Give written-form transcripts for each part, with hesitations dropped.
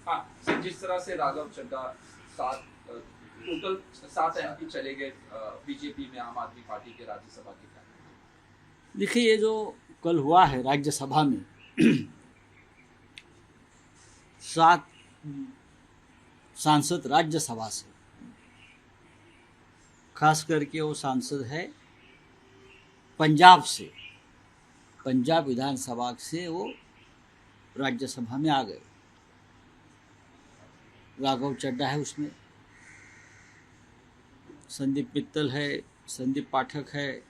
हाँ, जिस तरह से राघव चड्ढा टोटल 7 एमपी चले गए बीजेपी में आम आदमी पार्टी के राज्यसभा के कैंडिडेट। देखिए, ये जो कल हुआ है राज्यसभा में 7 सांसद राज्यसभा से, खास करके वो सांसद है पंजाब से, पंजाब विधानसभा से वो राज्यसभा में आ गए। राघव चड्ढा है उसमें, संदीप मित्तल है, संदीप पाठक है,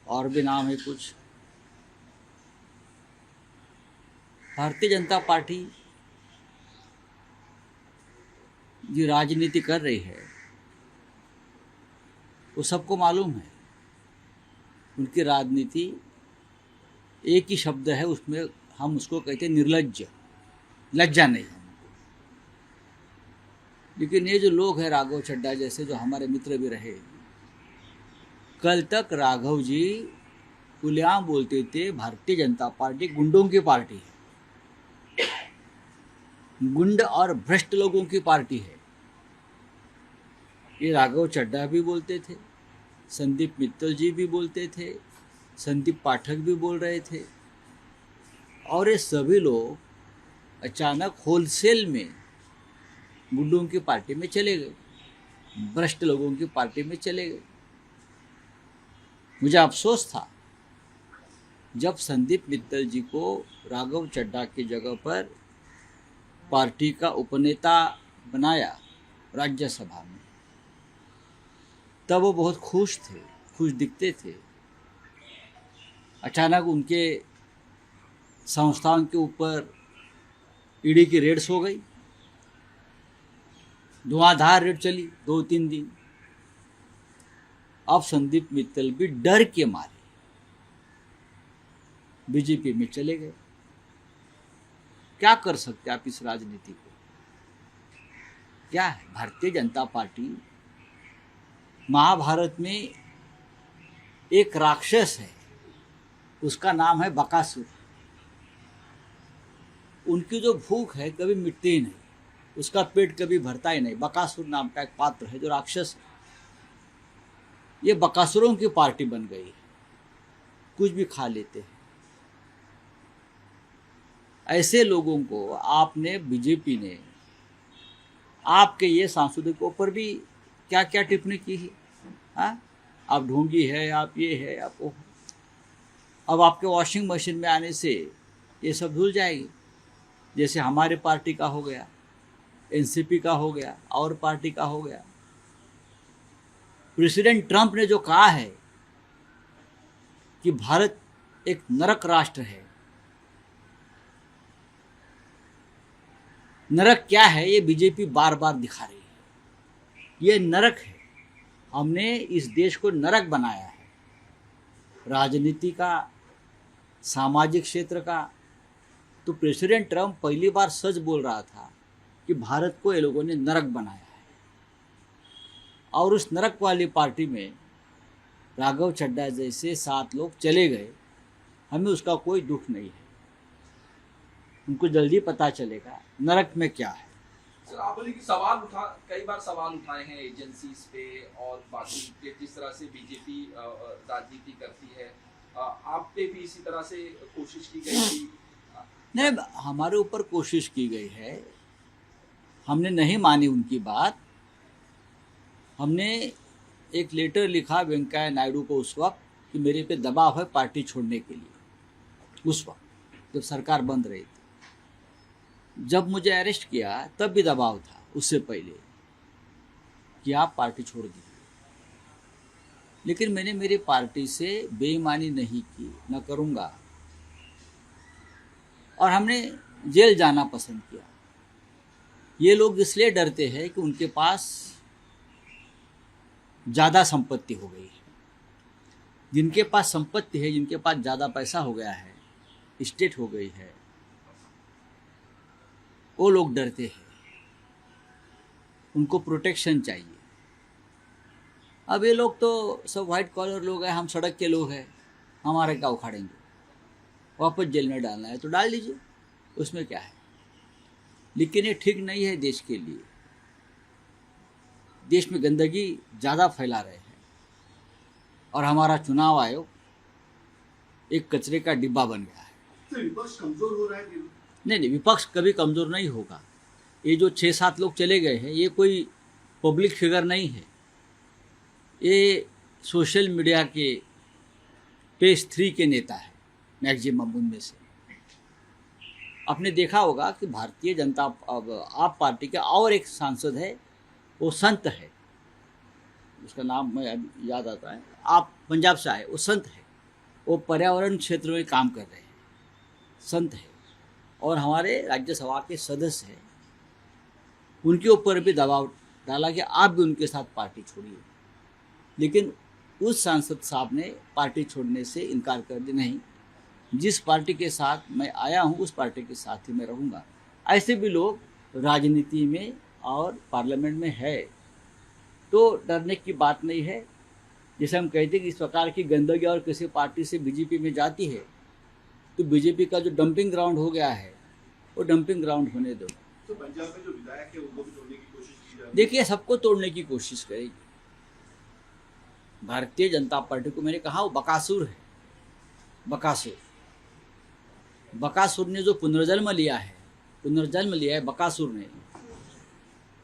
और भी नाम है कुछ। भारतीय जनता पार्टी जो राजनीति कर रही है वो सबको मालूम है। उनकी राजनीति एक ही शब्द है, उसमें हम उसको कहते हैं निर्लज्ज, लज्जा नहीं है। लेकिन ये जो लोग हैं राघव चड्ढा जैसे, जो हमारे मित्र भी रहे, कल तक राघव जी खुलेआम बोलते थे भारतीय जनता पार्टी गुंडों की पार्टी है, गुंड और भ्रष्ट लोगों की पार्टी है। ये राघव चड्ढा भी बोलते थे, संदीप मित्तल जी भी बोलते थे, संदीप पाठक भी बोल रहे थे, और ये सभी लोग अचानक होलसेल में गुंडों की पार्टी में चले गए, भ्रष्ट लोगों की पार्टी में चले गए। मुझे अफसोस था जब संदीप मित्तल जी को राघव चड्ढा की जगह पर पार्टी का उपनेता बनाया राज्यसभा में, तब वो बहुत खुश थे, खुश दिखते थे। अचानक उनके संस्थान के ऊपर ईडी की रेड्स हो गई, धुआंधार रेड चली 2-3 दिन। अब संदीप मित्तल भी डर के मारे बीजेपी में चले गए। क्या कर सकते आप इस राजनीति को? क्या है भारतीय जनता पार्टी? महाभारत में एक राक्षस है, उसका नाम है बकासुर। उनकी जो भूख है कभी मिटती ही नहीं, उसका पेट कभी भरता ही नहीं। बकासुर नाम का एक पात्र है जो राक्षस है। ये बकासुरों की पार्टी बन गई है, कुछ भी खा लेते हैं। ऐसे लोगों को आपने, बीजेपी ने आपके ये सांसदों के ऊपर भी क्या क्या टिप्पणी की है। हाँ, आप ढोंगी है, आप ये है, आप वो। अब आपके वॉशिंग मशीन में आने से ये सब धुल जाएगी, जैसे हमारे पार्टी का हो गया, एनसीपी का हो गया, और पार्टी का हो गया। प्रेसिडेंट ट्रंप ने जो कहा है कि भारत एक नरक राष्ट्र है, नरक क्या है ये बीजेपी बार बार दिखा रही है। ये नरक है, हमने इस देश को नरक बनाया है, राजनीति का, सामाजिक क्षेत्र का। तो प्रेसिडेंट ट्रंप पहली बार सच बोल रहा था कि भारत को ये लोगों ने नरक बनाया है। और उस नरक वाली पार्टी में राघव चड्ढा जैसे 7 लोग चले गए। हमें उसका कोई दुख नहीं है, उनको जल्दी पता चलेगा नरक में क्या है। सर, आप बोले कि कई बार सवाल उठाए हैं एजेंसीज पे और बाकी पे, जिस तरह से बीजेपी राजनीति करती है, आप पे भी इसी तरह से कोशिश की गई थी? नहीं, हमारे ऊपर कोशिश की गई है, हमने नहीं मानी उनकी बात। हमने एक लेटर लिखा वेंकैया नायडू को उस वक्त कि मेरे पे दबाव है पार्टी छोड़ने के लिए। उस वक्त जब सरकार बंद रही थी, जब मुझे अरेस्ट किया तब भी दबाव था, उससे पहले, कि आप पार्टी छोड़ दीजिए। लेकिन मैंने मेरी पार्टी से बेईमानी नहीं की, न करूँगा, और हमने जेल जाना पसंद किया। ये लोग इसलिए डरते हैं कि उनके पास ज़्यादा संपत्ति हो गई है। जिनके पास संपत्ति है, जिनके पास ज़्यादा पैसा हो गया है, स्टेट हो गई है, वो लोग डरते हैं, उनको प्रोटेक्शन चाहिए। अब ये लोग तो सब वाइट कॉलर लोग हैं, हम सड़क के लोग हैं, हमारे क्या उखाड़ेंगे। वापस जेल में डालना है तो डाल दीजिए, उसमें क्या है। लेकिन ये ठीक नहीं है देश के लिए। देश में गंदगी ज़्यादा फैला रहे हैं और हमारा चुनाव आयोग एक कचरे का डिब्बा बन गया है। तो विपक्ष कमजोर हो रहा है कि नहीं, विपक्ष कभी कमज़ोर नहीं होगा। ये जो 6-7 लोग चले गए हैं, ये कोई पब्लिक फिगर नहीं है, ये सोशल मीडिया के पेज 3 के नेता है मैक्सिमम उनमें से। आपने देखा होगा कि भारतीय जनता आप पार्टी के और एक सांसद है, वो संत है, उसका नाम मैं अभी याद आता है, आप पंजाब से आए, वो संत है, वो पर्यावरण क्षेत्र में काम कर रहे हैं, संत है, और हमारे राज्यसभा के सदस्य हैं। उनके ऊपर भी दबाव डाला कि आप भी उनके साथ पार्टी छोड़िए, लेकिन उस सांसद साहब ने पार्टी छोड़ने से इनकार कर दिया, नहीं, जिस पार्टी के साथ मैं आया हूँ उस पार्टी के साथ ही मैं रहूँगा। ऐसे भी लोग राजनीति में और पार्लियामेंट में है, तो डरने की बात नहीं है। जैसे हम कहते हैं कि इस प्रकार की गंदगी और किसी पार्टी से बीजेपी में जाती है, तो बीजेपी का जो डंपिंग ग्राउंड हो गया है, वो डंपिंग ग्राउंड होने दो। तो पंजाब में जो विधायक है उनको भी तोड़ने की कोशिश की जा रही है। देखिए, सबको तोड़ने की कोशिश करेगी भारतीय जनता पार्टी को। मैंने कहा वो बकासुर है, बकासुर। बकासुर ने जो पुनर्जन्म लिया है बकासुर ने,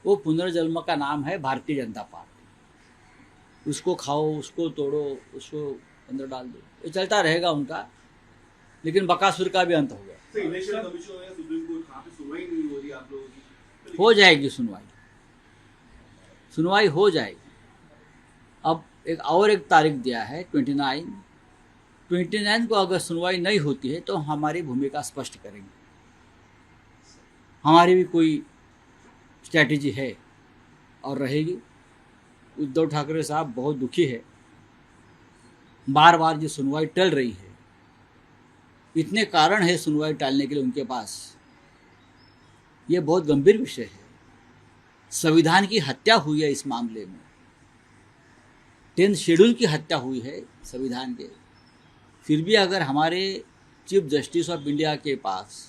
वो पुनर्जन्म का नाम है भारतीय जनता पार्टी। उसको खाओ, उसको तोड़ो, उसको अंदर डाल दो, ये चलता रहेगा उनका, लेकिन बकासुर का भी अंत हो गया। तो इलेक्शन कमीशन या सुप्रीम कोर्ट कहाँ पे सुनवाई नहीं हो रही आप लोगों की? हो जाएगी सुनवाई हो जाएगी। अब एक तारीख दिया है 29 को अगर सुनवाई नहीं होती है तो हमारी भूमिका स्पष्ट करेंगे। हमारी भी कोई स्ट्रैटेजी है और रहेगी। उद्धव ठाकरे साहब बहुत दुखी है, बार बार जो सुनवाई टल रही है, इतने कारण है सुनवाई टालने के लिए उनके पास। ये बहुत गंभीर विषय है। संविधान की हत्या हुई है इस मामले में, 10th शेड्यूल की हत्या हुई है संविधान के। फिर भी अगर हमारे chief justice of India K pass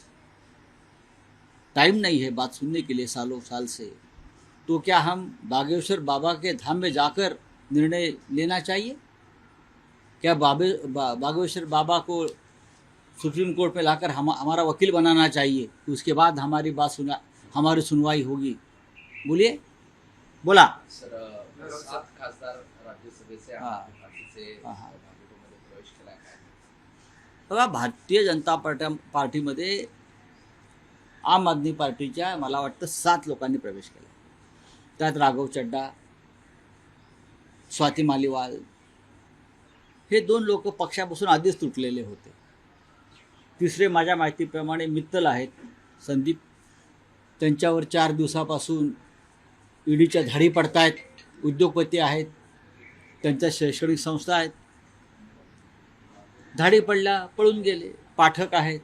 time नहीं है बात सुनने के लिए सालों साल से, तो क्या हम बागेश्वर बाबा के धाम में जाकर निर्णय लेना चाहिए? क्या बागेश्वर बाबा को सुप्रीम कोर्ट में लाकर हमारा वकील बनाना चाहिए, तो उसके बाद हमारी हमारी सुनवाई होगी? बोलिए, बोला सर, 7 खासदार राज्यसभेचे हाँ. आपल्या पार्टीचे हाँ. भाजपमध्ये प्रवेश केला आहे. बघा, भारतीय जनता पार्टीमध्ये आम आदमी पार्टीच्या मला वाटतं 7 लोकांनी प्रवेश केला। त्यात राघव चड्डा, स्वाती मालीवाल, हे 2 लोक पक्षापासून आधीच तुटलेले होते। तिसरे माझ्या माहितीप्रमाणे मित्तल आहेत, संदीप, त्यांच्यावर 4 दिवसापासून ईडीच्या धाडी पडतायत। उद्योगपती आहेत, त्यांच्या शैक्षणिक संस्था आहेत, धाडी पडल्या, पळून गेले। पाठक आहेत,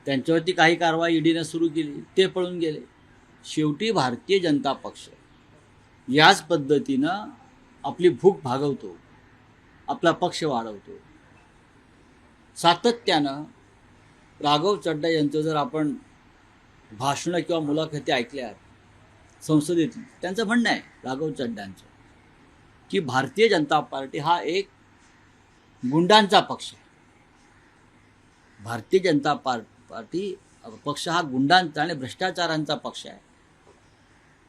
त्यांच्यावरती काही कारवाई ईडीने सुरू केली, ते पळून गेले। शेवटी भारतीय जनता पक्ष याच पद्धतीनं आपली भूक भागवतो, आपला पक्ष वाढवतो। सातत्यानं राघव चड्डा यांचं जर आपण भाषणं किंवा मुलाखती ऐकल्यात संसदेत, त्यांचं म्हणणं आहे राघव चड्डांचं की भारतीय जनता पार्टी हा एक गुंडांचा पक्ष आहे। भारतीय जनता पार्टी पक्ष हा गुंडांचा आणि भ्रष्टाचारांचा पक्ष आहे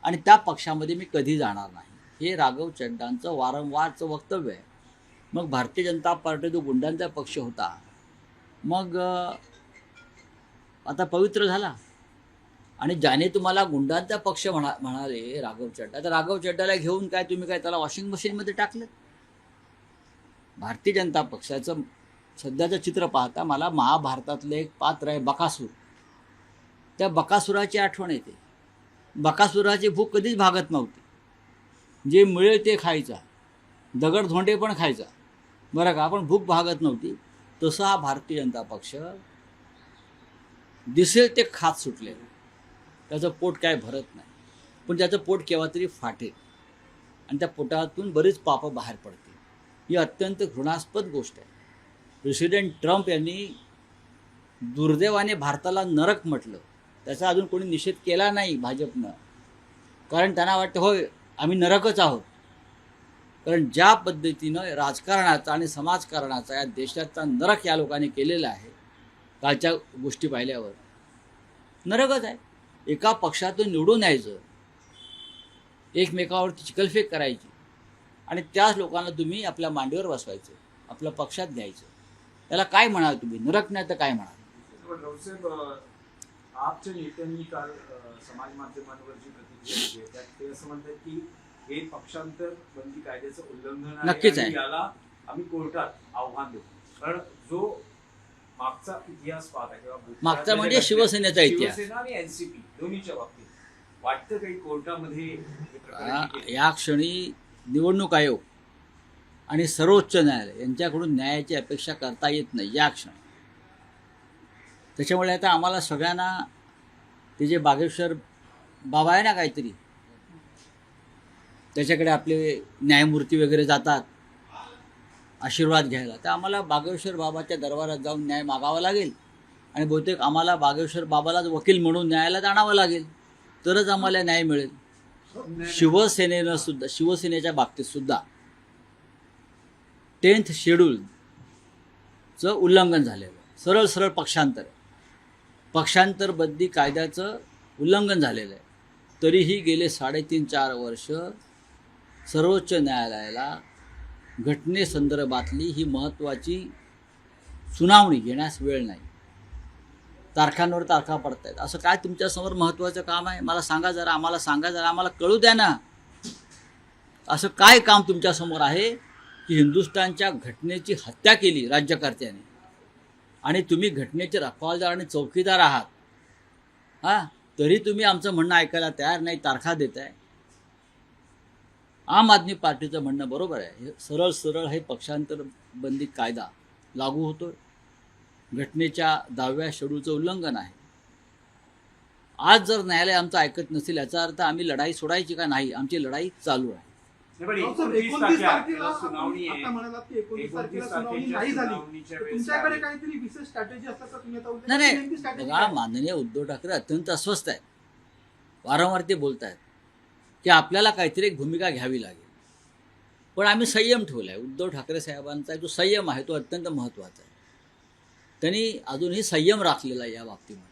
आणि त्या पक्षामध्ये मी कधी जाणार नाही, हे राघव चड्डांचं वारंवारचं वक्तव्य आहे। मग भारतीय जनता पार्टी जो गुंडांचा पक्ष होता, मग आता पवित्र झाला आणि ज्याने तुम्हाला गुंडांचा पक्ष म्हणाले राघव चड्डा, तर राघव चड्डाला घेऊन काय तुम्ही काय त्याला वॉशिंग मशीनमध्ये टाकलं? भारतीय जनता पक्षाचं सध्याचं चित्र पाहता मला महाभारतातलं एक पात्र आहे बकासूर, त्या बकासुराची आठवण येते। बकासुराची भूक कधीच भागत नव्हती, जे मिळेल ते खायचा, दगडधोंडे पण खायचा, बरं का, पण भूक भागत नव्हती। तसा हा भारतीय जनता पक्ष दिसेल ते खात सुटलेलं, त्याचं पोट काय भरत नाही, पण त्याचं पोट केव्हा तरी फाटेल आणि त्या पोटातून बरीच पापं बाहेर पडतील। ही अत्यंत घृणास्पद गोष्ट आहे। प्रेसिडेंट ट्रम्प यांनी दुर्दैवाने भारताला नरक म्हटलं, त्याचा अजून कोणी निषेध केला नाही भाजपनं, कारण त्यांना वाटतं होय आम्ही नरकच आहोत. कारण ज्या पद्धतीनं राजकारणाचा आणि समाजकारणाचा या देशाचा नरक या लोकांनी केलेला आहे, कालच्या गोष्टी पाहिल्यावर नरकच आहे. एका पक्षातून निवडून यायचं, एकमेकावरती चिखलफेक करायची आणि त्याच लोकांना तुम्ही आपल्या मांडीवर बसवायचं, आपल्या पक्षात घ्यायचं. त्याला काय म्हणाल तुम्ही? नरक नाही तर काय म्हणाल? पण रावसाहेब, आपच्या नेत्यांनी काल समाज माध्यमांवर जी प्रतिक्रिया दिली आहे, त्यात ते असं म्हणतात की हे पक्षांतर बंदी कायद्याचं उल्लंघन आहे नक्कीच आणि आहे. याला आम्ही कोर्टात आव्हान देऊ. कारण जो मागचा इतिहास पाहता किंवा मागचा म्हणजे शिवसेनेचा इतिहास. शिवसेना आणि एनसीपी दोन्हीच्या बाबतीत वाटतं काही कोर्टामध्ये हे प्रकरण केलं? या क्षणी निवडणूक आयोग आणि सर्वोच्च न्यायालय यांच्याकडून न्यायाची अपेक्षा करता येत नाही या क्षणी. त्याच्यामुळे आता आम्हाला सगळ्यांना ते जे बागेश्वर बाबा आहे ना काहीतरी, त्याच्याकडे आपले न्यायमूर्ती वगैरे जातात आशीर्वाद घ्यायला, तर आम्हाला बागेश्वर बाबाच्या दरबारात जाऊन न्याय मागावा लागेल आणि बहुतेक आम्हाला बागेश्वर बाबालाच वकील म्हणून न्यायालयात आणावं लागेल, तरच आम्हाला न्याय मिळेल. शिवसेनेनं सुद्धा, शिवसेनेच्या बाबतीत सुद्धा 10th शेड्यूलचं उल्लंघन झालेलं आहे. सरळ सरळ पक्षांतर बंदी कायद्याचं उल्लंघन झालेलं आहे. तरीही गेले 3.5-4 वर्ष सर्वोच्च न्यायालयाला घटनेसंदर्भातली ही महत्त्वाची सुनावणी घेण्यास वेळ नाही. तारखांवर तारखा पडत आहेत. असं काय तुमच्यासमोर महत्त्वाचं काम आहे? मला सांगा जरा, आम्हाला सांगा जरा, आम्हाला कळू द्या ना. असं काय काम तुमच्यासमोर आहे की हिंदुस्थानच्या घटनेची हत्या केली राज्यकर्त्याने आणि तुम्ही घटनेचे रखवालदार आणि चौकीदार आहात, हां, तरी तुम्ही आमचं म्हणणं ऐकायला तयार नाही, तारखा देत आहे. आम आदमी पार्टीचं म्हणणं बरोबर आहे. हे सरळ सरळ हे पक्षांतर बंदी कायदा लागू होतो, घटनेच्या 10व्या शेड्यूलचं उल्लंघन आहे. आज जर न्यायालय आमचं ऐकत नसेल याचा अर्थ आम्ही लढाई सोडायची का नाही? आमची लढाई चालू आहे. नाही, पण सर, 29 तारखेला सुनावणी आहे. आता म्हणालात की 29 तारखेला 29 सुनावणी तारखेच्या नाही झाली, सुनावणीच्या तर वेळेस तुमच्याकडे आहे. काहीतरी विशेष स्ट्रॅटेजी असतात का? तुम्ही आता नाही नेमकी नाही, strategy बघा, काय? माननीय उद्धव ठाकरे अत्यंत अस्वस्थ आहेत. वारंवार ते बोलत आहेत की आपल्याला काहीतरी एक भूमिका घ्यावी लागेल. पण आम्ही संयम ठेवला आहे. उद्धव ठाकरे साहेबांचा जो संयम आहे तो अत्यंत महत्त्वाचा आहे. त्यांनी अजूनही संयम राखलेला आहे या बाबतीमध्ये.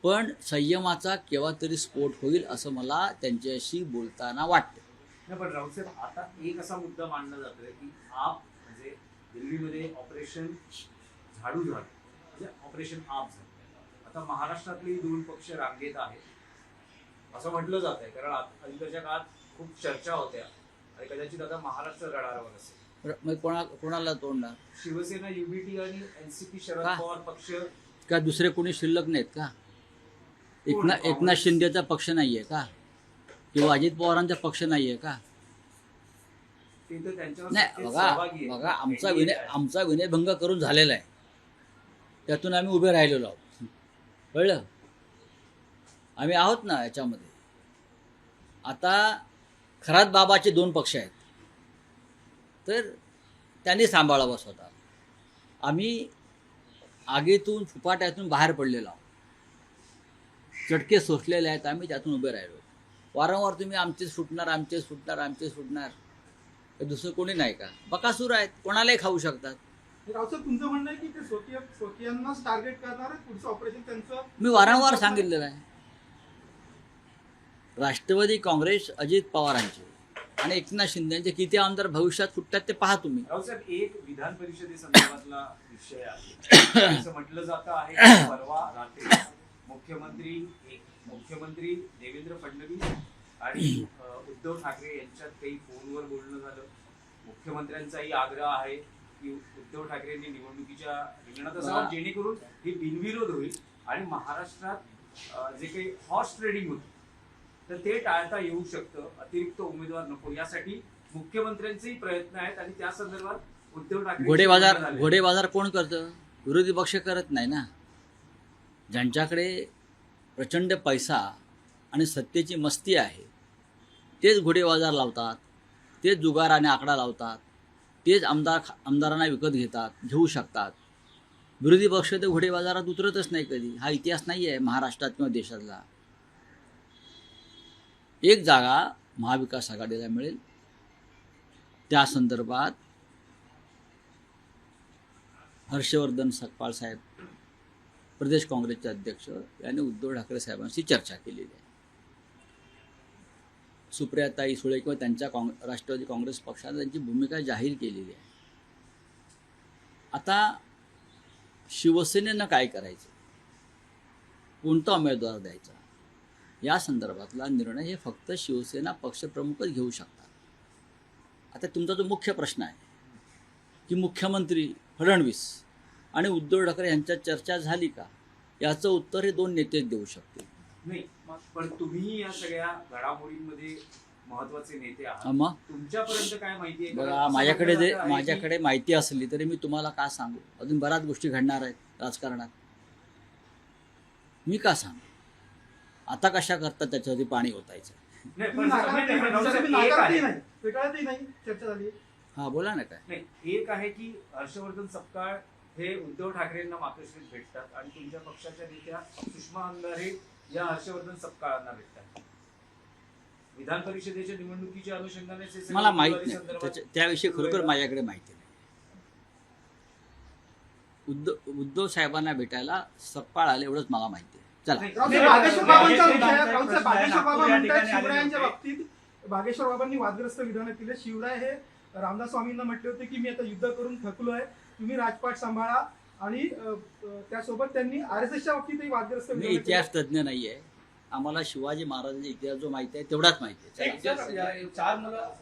पण संयमाचा केव्हा तरी स्फोट होईल असं मला त्यांच्याशी बोलताना वाटतं. नाही, पण रावसाहेब, आता एक असा मुद्दा मांडला जातोय की आप म्हणजे दिल्लीमध्ये ऑपरेशन झाडू झालं, म्हणजे ऑपरेशन आप झालं. आता महाराष्ट्रातले 2 पक्ष रांगेत आहेत असं म्हटलं जात आहे, कारण अलीकडच्या काळात खूप चर्चा होत्या आणि कदाचित आता महाराष्ट्र रडारवर असेल. मग कोणाला तोडणार? शिवसेना, युबीटी आणि एनसीपी शरद का? पवार पक्ष. का दुसरे कोणी शिल्लक नाहीत का? एकनाथ शिंदेचा पक्ष नाही आहे का? किंवा अजित पवारांचा पक्ष नाही आहे का? ते तर त्यांच्यावर नाही, सत्तेत बघा सहभागी आहेत. बघा, NDA आहे. आमचा विनयभंग करून झालेला आहे. त्यातून आम्ही उभे राहिलेलो आहोत. कळलं? आम्ही आहोत ना याच्यामध्ये. आता खरात बाबाचे 2 पक्ष आहेत, तर त्यांनी सांभाळावं स्वतः. आम्ही आगीतून फुपाट्यातून बाहेर पडलेलो आहोत, चटके सोसलेले आहेत, आम्ही त्यातून उभे राहिलो. वारंवार तुम्ही आमचेच फुटणार, तर दुसरं कोणी नाही का? बकासूर आहेत, कोणालाही खाऊ शकतात. रावसाहेब, तुमचं म्हणणं आहे की ते स्वकीयांनाच टार्गेट करणार आहे, पुढचं ऑपरेशन त्यांचं? मी वारंवार सांगितलेलं आहे. राष्ट्रवादी काँग्रेस अजित पवारांचे आणि एकनाथ शिंदेचे किती आमदार भविष्यात फुटतात ते पहा तुम्ही. रावसाहेब, एक विधान परिषदेसंदर्भातला विषय आहे. असं म्हटलं जातं आहे की परवा रात्री मुख्यमंत्री देवेंद्र फडणवीस आणि उद्धव ठाकरे यांच्यात काही फोनवर बोलणं झालं. मुख्यमंत्र्यांचाही आग्रह आहे की उद्धव ठाकरेंनी निवडणुकीच्या रिंगणात असावं, जेणेकरून ही बिनविरोध होईल आणि महाराष्ट्रात जे काही हॉर्स ट्रेडिंग होतं तर ते टाळता येऊ शकतं. अतिरिक्त उमेदवार नको, यासाठी मुख्यमंत्र्यांचेही प्रयत्न आहेत आणि त्या संदर्भात उद्धव ठाकरे घोडेबाजार कोण करतं? विरोधी पक्ष करत नाही ना. ज्यांच्याकडे प्रचंड पैसा आणि सत्तेची मस्ती आहे तेच घोडेबाजार लावतात, तेच जुगार आणि आकडा लावतात, तेच आमदारांना विकत घेऊ शकतात. विरोधी पक्ष तर घोडे बाजारात उतरतच नाही कधी. हा इतिहास नाही आहे महाराष्ट्रात किंवा देशातला. एक जागा महाविकास आघाडीला मिळेल, त्या संदर्भात हर्षवर्धन सकपाळ साहेब, प्रदेश काँग्रेसचे अध्यक्ष, यांनी उद्धव ठाकरे साहेबांशी चर्चा केलेली आहे. सुप्रियाताई सुळे किंवा त्यांच्या राष्ट्रवादी काँग्रेस पक्षाने त्यांची भूमिका जाहीर केलेली आहे. आता शिवसेनेनं काय करायचं, कोणता उमेदवार द्यायचा, या संदर्भातला निर्णय हे फक्त शिवसेना पक्षप्रमुखच घेऊ शकतात. आता तुमचा जो मुख्य प्रश्न आहे की मुख्यमंत्री फडणवीस आणि उद्धव ठाकरे यांच्यात चर्चा झाली का, याचं उत्तर हे दोन नेतेच देऊ शकतील. नाही, पण तुम्ही या सगळ्या घडामोडींमध्ये महत्वाचे नेते आहात. मग तुमच्यापर्यंत काय माहिती आहे? बघा, माझ्याकडे माहिती असली तरी मी तुम्हाला का सांगू. अजून बऱ्याच गोष्टी घडणार आहेत राजकारणात, मी का सांगू. आता कशा करता त्याच्यावरती पाणी ओतायचं. फेटाळतही नाही, चर्चा झाली. हा, बोला ना. काय नाही, एक आहे की हर्षवर्धन सपकाळ हे उद्धव ठाकरेंना मातोश्रीत भेटतात आणि तुमच्या पक्षाच्या नेत्या सुषमा अंधारे या हर्षवर्धन सपकाळांना भेटतात. विधान परिषदेच्या निवडणुकीच्या अनुषंगाने ते सगळे मला माहित उमेदवारी नाही त्याविषयी खरोखर माझ्याकडे माहिती नाही. उद्धव साहेबांना भेटायला सकपाळ आले एवढंच मला माहिती आहे. चला. बागेश्वर बाबांचा विषय आहे. बागेश्वर बाबा म्हणतात शिवरायांच्या बाबतीत बागेश्वर बाबांनी वादग्रस्त विधान केले. शिवराय हे रामदास स्वामींना म्हटले होते की मी आता युद्ध करून थकलो आहे, तुम्ही राजपाट सांभाळा. आणि त्यासोबत त्यांनी RSSच्या बाबतीतही वादग्रस्त मी विधान इतिहास तज्ज्ञ नाही आहे. आम्हाला शिवाजी महाराजांचा इतिहास जो माहिती आहे तेवढाच माहिती आहे. चार मुलं